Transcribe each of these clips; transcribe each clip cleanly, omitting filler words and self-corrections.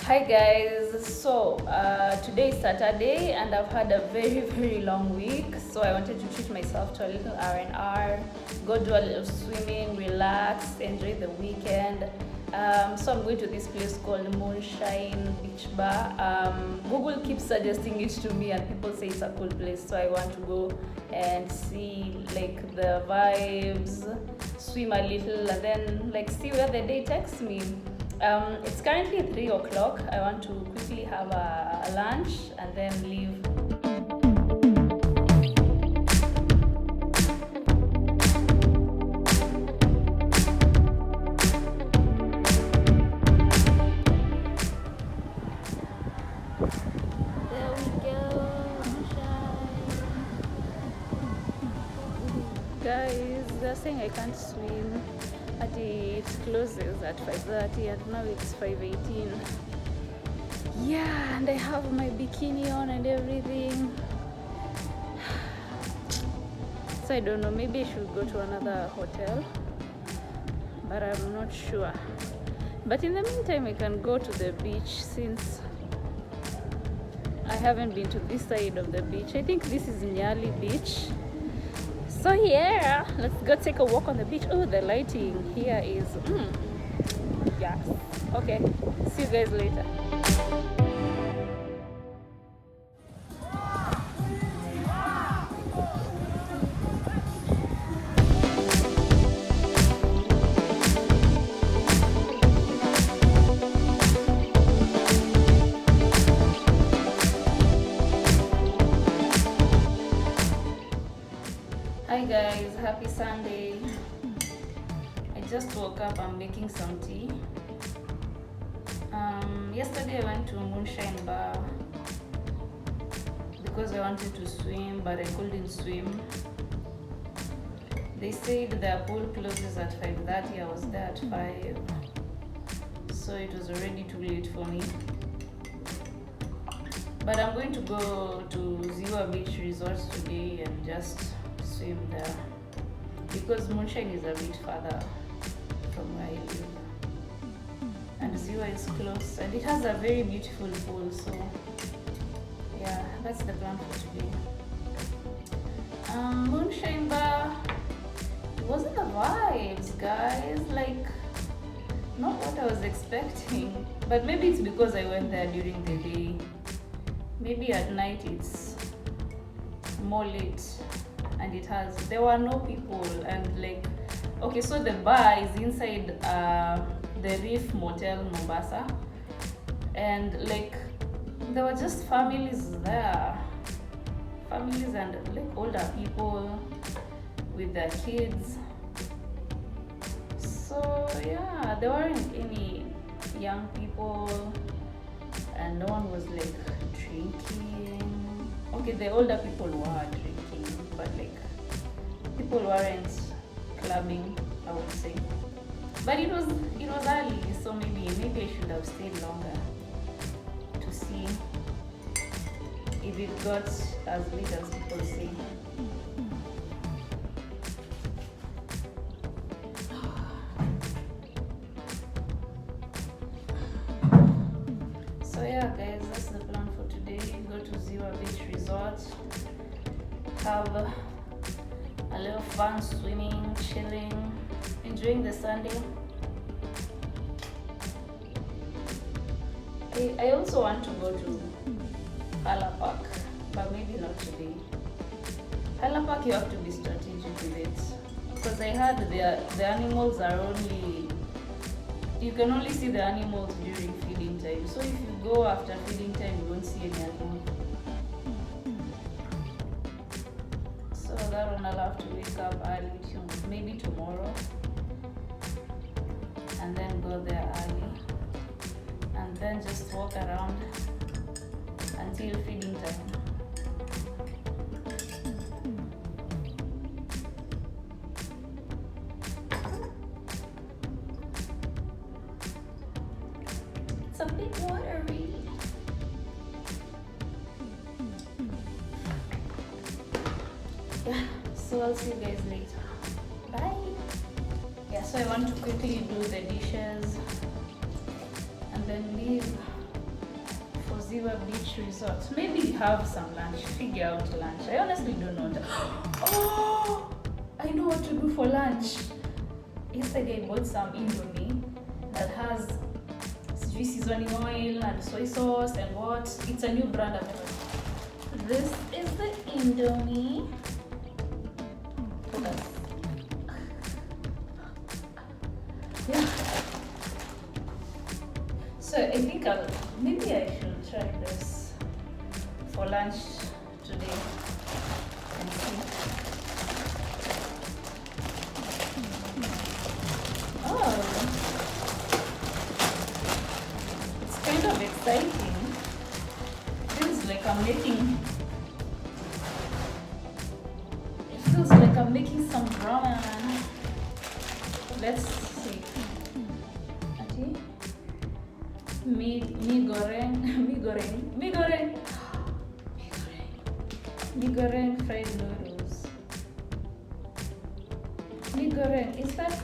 Hi guys, so today is Saturday and I've had a very long week, so I wanted to treat myself to a little R&R, go do a little swimming, relax, enjoy the weekend. So I'm going to this place called Moonshine Beach Bar. Google keeps suggesting it to me and people say it's a cool place, so I want to go and see like the vibes, swim a little, and then like see where the day takes me. It's currently 3 o'clock. I want to quickly have a lunch and then leave. There we go, guys, they're saying I can't swim. It closes at 5:30 and now it's 5:18. Yeah, and I have my bikini on and everything. So I don't know, maybe I should go to another hotel, but I'm not sure. But in the meantime, I can go to the beach since I haven't been to this side of the beach. I think this is Nyali beach. So yeah, let's go take a walk on the beach. Oh, the lighting here is yes. Okay, see you guys later. Hi guys, happy Sunday. I just woke up. I'm making some tea. Yesterday I went to Moonshine Bar because I wanted to swim, but I couldn't swim. They said their pool closes at 5:30. I was there at 5, so it was already too late for me. But I'm going to go to Ziwa Beach Resort today and just swim there because Moonshine is a bit further from where I live and Ziwa is close and it has a very beautiful pool, so yeah, that's the plan for today. Moonshine Bar, it wasn't the vibes, guys, like not what I was expecting, but maybe it's because I went there during the day. Maybe at night it's more lit and there were no people, and like, okay, so the bar is inside the Reef Motel Mombasa, and like there were just families there, families and like older people with their kids. So yeah, there weren't any young people and no one was like drinking. Okay, the older people were drinking, but like people weren't clubbing, I would say. But it was early, so maybe I should have stayed longer to see if it got as late as people say. So yeah guys, that's the plan for today. Go to Ziwa Beach Resort, have a little fun swimming, chilling, enjoying the Sunday. I also want to go to Hala Park, but maybe not today. Hala Park, you have to be strategic with it because I heard the animals are you can only see the animals during feeding time. So if you go after feeding time, you won't see any animals. So that one I'll have to wake up early maybe tomorrow and then go there early and then just walk around until feeding time. It's a bit watery. Yeah, so I'll see you guys later. Bye. Yeah, so I want to quickly do the dishes and then leave. Ziwa Beach Resort. Maybe have some lunch. Figure out lunch. I honestly don't know. Oh, I know what to do for lunch. Yesterday I bought some Indomie that has seasoning oil and soy sauce and what. It's a new brand I've never. This is the Indomie. Focus. Yeah. So I think maybe I should try this for lunch today and see. Oh, it's kind of exciting. Feels like I'm making. It feels like I'm making some ramen. Let's see. Okay. Mi goreng fried noodles. Mi goreng, is that?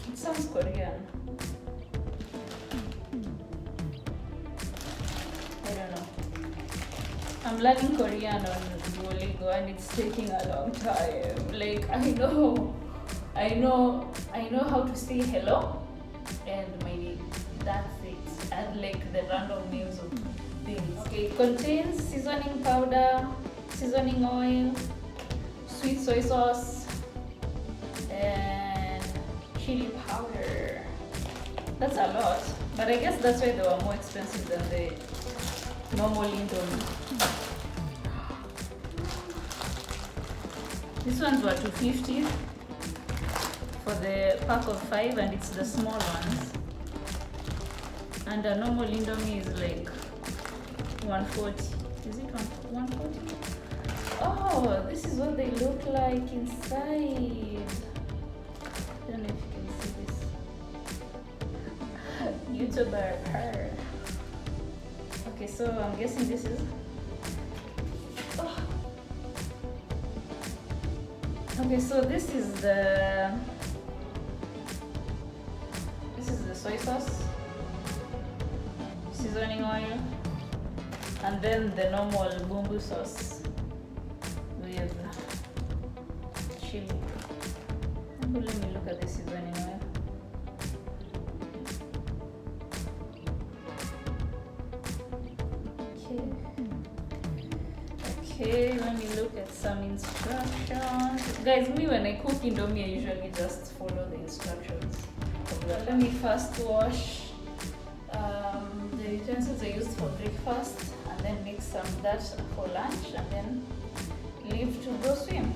It sounds Korean. I don't know. I'm learning Korean on Duolingo and it's taking a long time. Like I know how to say hello and maybe that's it. And like the random names of things. Okay, it contains seasoning powder, seasoning oil, sweet soy sauce, and chili powder. That's a lot, but I guess that's why they were more expensive than the normal Indomie. These ones were $2.50 for the pack of 5, and it's the small ones. And a normal Indomie is like $1.40. Is it $1.40? Oh, this is what they look like inside. I don't know if you can see this. YouTuber her. Okay, so I'm guessing this is. Oh. Okay, so this is the soy sauce, seasoning oil, and then the normal bumbu sauce with chili. Let me look at the seasoning oil. Okay, let me look at some instructions. Guys, me when I cook Indomie, I usually just follow the instructions. Let me first wash the utensils I used for breakfast, and then mix some that for lunch, and then leave to go swim.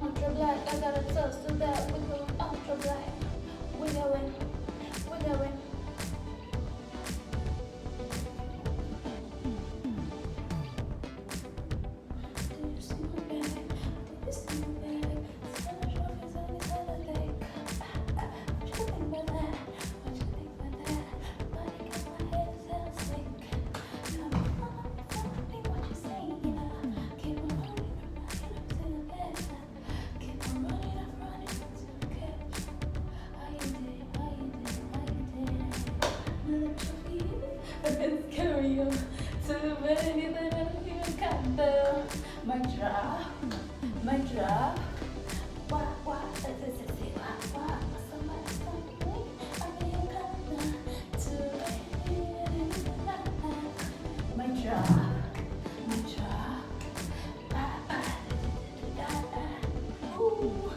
Ultra black, I got a toast to that. We're going ultra black. We're going. Carry on to many that I even got there. My drop. What? Somebody something. I mean, to my drop. Ooh.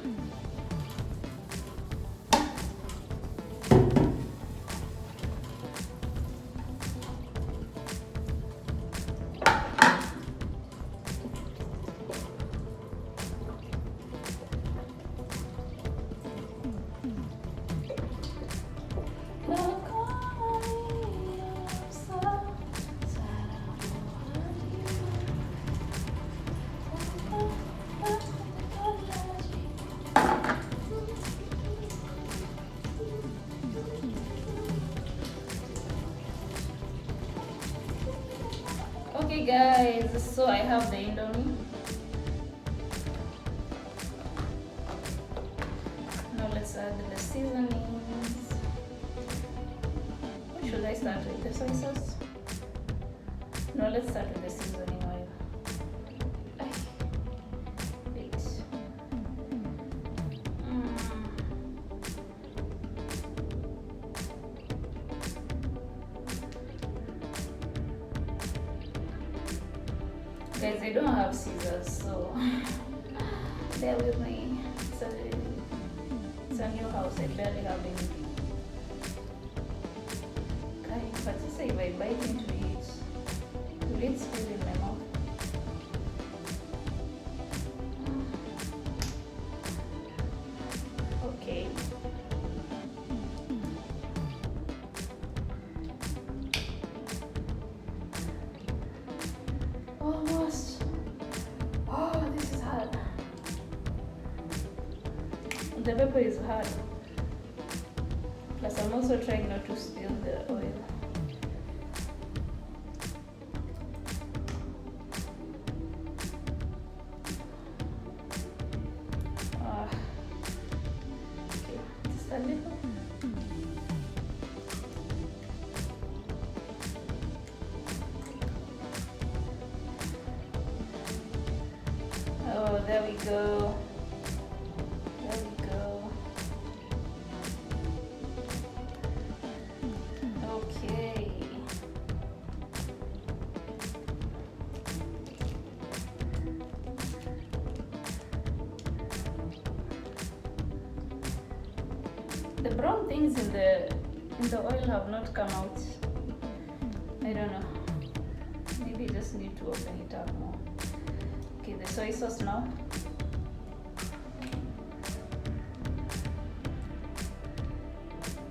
Okay guys, so I have the Indomie. Now let's add the seasonings. What should I start with? The soy sauce? let's start with the seasoning oil. Wait. Guys, I don't have scissors, so bear with me. It's a new house, I barely have anything. Okay, but if I bite into it, will it still in my mouth? Okay. Almost. Oh, this is hard. The pepper is hard. Plus, I'm also trying not to spill the oil. Okay, just a little. Oh, there we go. There we go. Okay. The brown things in the oil have not come out. I don't know. Maybe I just need to open it up more. Okay, the soy sauce now.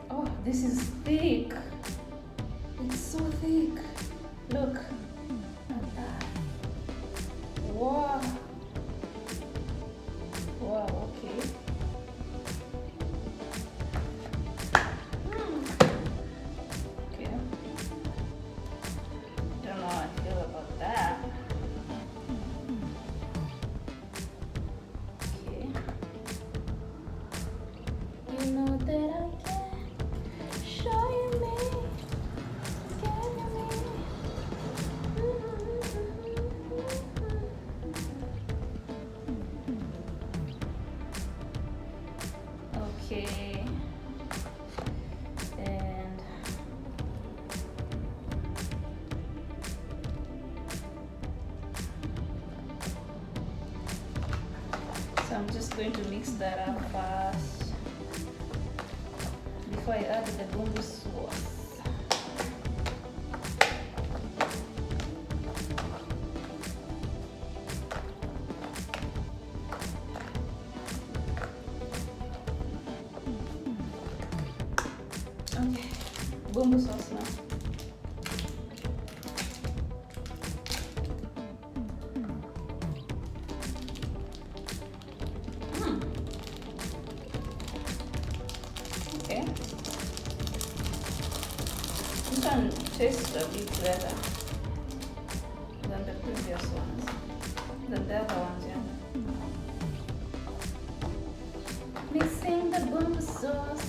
Oh, this is thick. It's so thick. Look at that. Wow. Wow, okay. Okay. Don't know how I feel about that. Okay. You know that I can show you me, give me. Okay. And so I'm just going to mix that up fast before I add the bumbu sauce. Okay, bumbu sauce now. Okay. This one tastes a bit better than the previous ones, than the other ones, yeah. Mixing the bumbu sauce.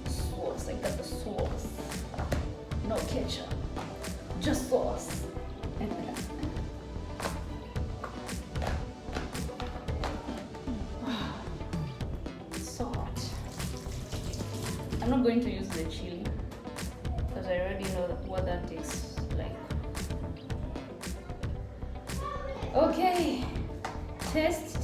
Sauce, I got the sauce. No ketchup, just sauce. Salt. I'm not going to use the chili because I already know what that tastes like. Okay, test.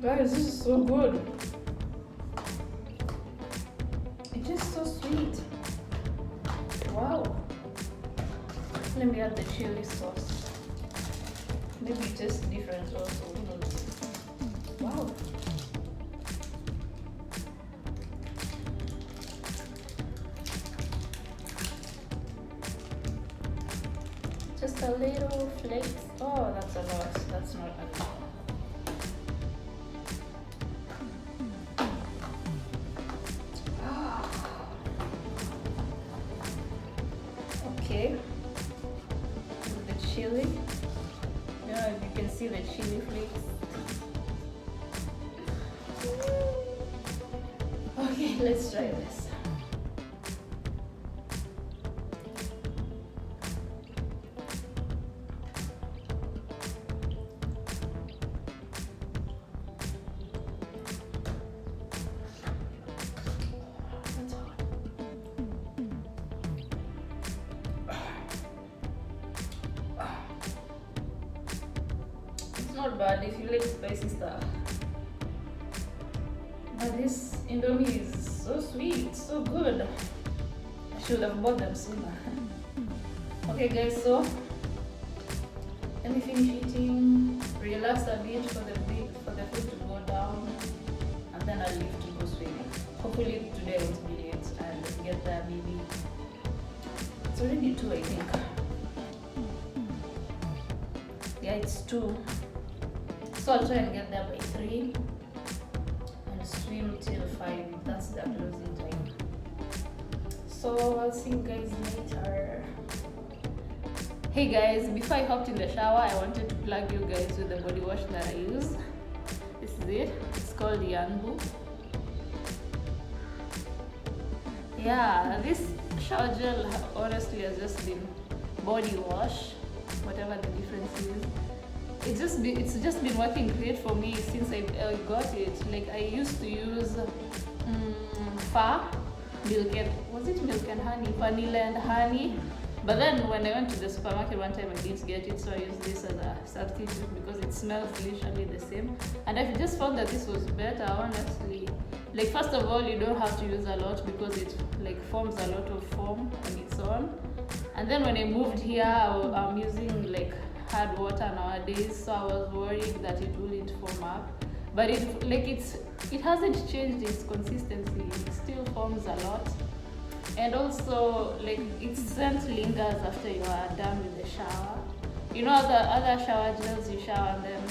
Guys, this is so good. It is so sweet. Wow. Let me add the chili sauce. Maybe it tastes different also. Who knows? Wow. just a little flakes. Oh, that's a lot. That's not enough. Okay. With the chili. Yeah, you can see the chili flakes. Okay, let's try this. Not bad if you like spicy stuff, but this Indomie is so sweet, so good. I should have bought them sooner. Okay guys, so let me finish eating, relax a bit for the food to go down, and then I'll leave to go swimming. Hopefully today I won't be late and get there maybe. It's already 2 I think. Yeah, it's 2. So I'll try and get there by 3 and swim till 5. That's the closing time. So I'll see you guys later. Hey guys, before I hopped in the shower, I wanted to plug you guys with the body wash that I use. This is it. It's called Yanbu. Yeah, this shower gel honestly has just been body wash, whatever the difference is. It's just been working great for me since I got it. Like I used to use milk and honey, vanilla and honey. But then when I went to the supermarket one time, I didn't get it, so I used this as a substitute because it smells literally the same. And I just found that this was better, honestly. Like first of all, you don't have to use a lot because it like forms a lot of foam on its own. And then when I moved here, I'm using like hard water nowadays, so I was worried that it wouldn't foam up, but it hasn't changed its consistency. It still forms a lot, and also like its scent lingers after you are done with the shower. You know, the other shower gels you shower and then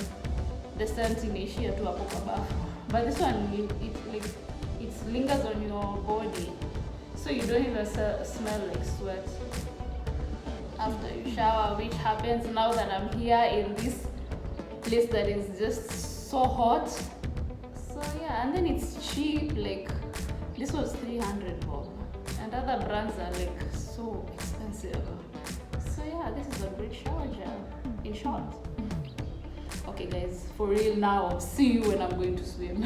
the scent inaishia tu hapo kwa bafu, but this one it lingers on your body, so you don't even smell like sweat after you shower, which happens now that I'm here in this place that is just so hot. So yeah, and then it's cheap. Like this was 300 bob, and other brands are like so expensive. So yeah, this is a great shower gel, in short. Okay guys, for real now, I'll see you when I'm going to swim.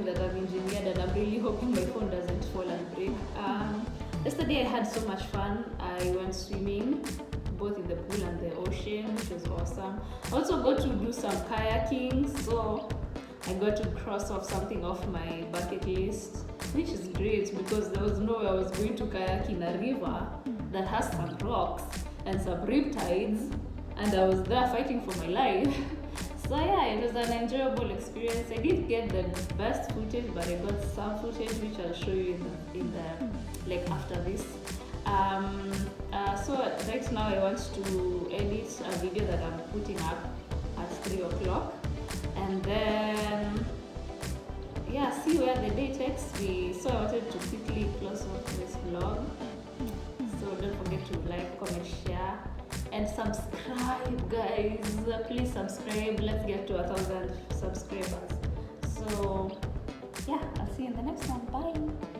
something that I've engineered, and I'm really hoping my phone doesn't fall and break. Yesterday I had so much fun. I went swimming, both in the pool and the ocean, which was awesome. I also got to do some kayaking, so I got to cross off something off my bucket list, which is great because there was no way I was going to kayak in a river that has some rocks and some riptides, and I was there fighting for my life. So yeah, it was an enjoyable experience. I didn't get the best footage, but I got some footage which I'll show you in the like after this. So right now I want to edit a video that I'm putting up at 3 o'clock, and then yeah, see where the day takes me. So I wanted to quickly close off this vlog. So don't forget to like, comment, share, and subscribe, guys. Please subscribe. Let's get to 1,000 subscribers. So yeah, I'll see you in the next one. Bye.